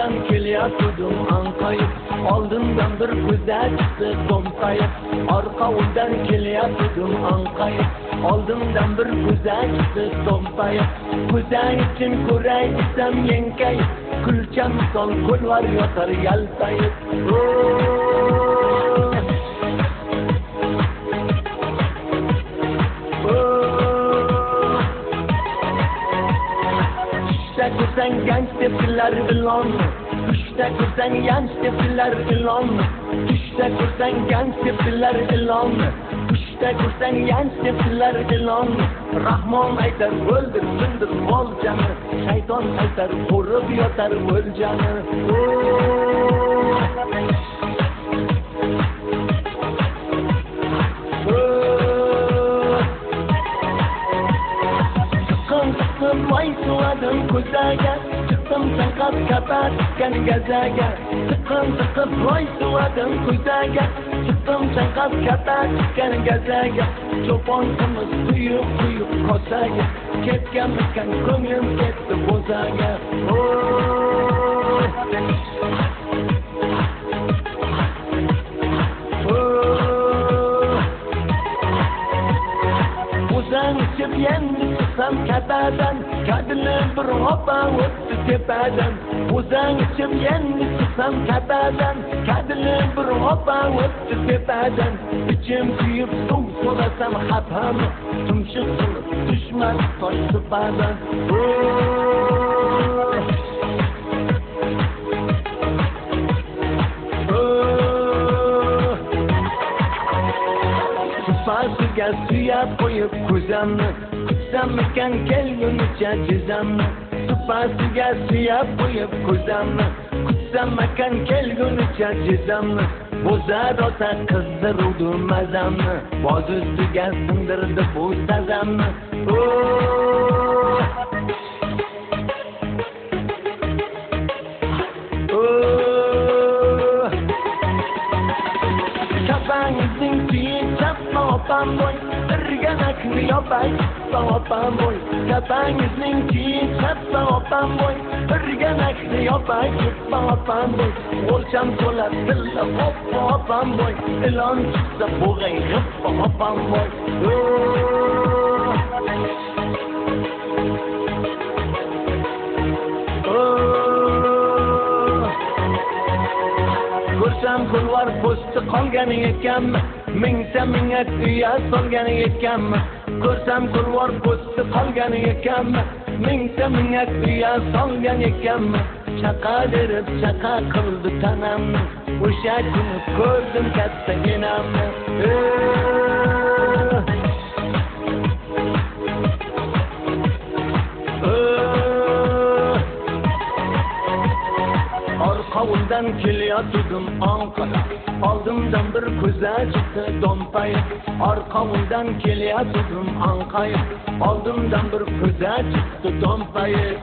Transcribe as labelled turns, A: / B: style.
A: Arqavundan kelyatdim anqayib, oldindan bir ko'za chiqdi do'mpayib. Arqavundan kelyatdim anqayib, oldindan bir ko'za chiqdi do'mpayib. Ko'za için ko'ray desam yenkayib, kulcha misol ko'lvar yotar yaltayib. Sen genç tepkiler ilan, düşte kursan genç tepkiler ilan, düşte kursan genç tepkiler ilan, düşte kursan genç tepkiler ilan. Rahman aytar öldür söndür mol canı, şeytan aytar korup yatar öl canı. Vay suadım ko'zaga, chiqdim sanqab kapatgan gazaga. Siqib vay suadım ko'zaga, chiqdim sanqab kapatgan gazaga. Cho'pon qimiz quyuq kosaga, ketganmikan ko'nglim ketdi bo'zaga. O'zan ichib endi chiqsam katadan, kadini bir hopa o'tdi tepadan. O'zan ichib endi chiqsam katadan, kadini bir hopa o'tdi tepadan. Ichim kuyib suv so'rasam xafam, tumshuq qilib tushmadi tosh tepadan. Fasiga suyab qo'yib ko'zamni, kutsamikan kelgunicha chizamni. Fasiga suyab qo'yib ko'zamni, kutsamikan kelgunicha chizamni. Bo'za rosa qizdiruvdi mazamni, boz ustiga sindirdi bu sazamni. Kapangizning tiyi chapma opam boy, irganakni yopay opam boy. Kapangizning tiyi chapma opam boy, irganakni yopay opam boy. O'lcham to'la tilla opam boy, ilon chiqsa bo'g'ay opam boy. Ko'rsam kulvar po'sti qolgan ekanmi, mingta minga tuya solgan ekanmi. Ko'rsam kulvar po'sti qolgan ekanmi, mingta minga tuya solgan ekanmi. Chaqa berib chaqa qildi tanamni, o'sha kuni ko'rdim katta enamni. Arqavundan kelyatdim anqayib, oldimdan bir ko'za chiqdi do'mpayib. Arqavundan kelyatdim anqayib, oldimdan bir ko'za chiqdi do'mpayib.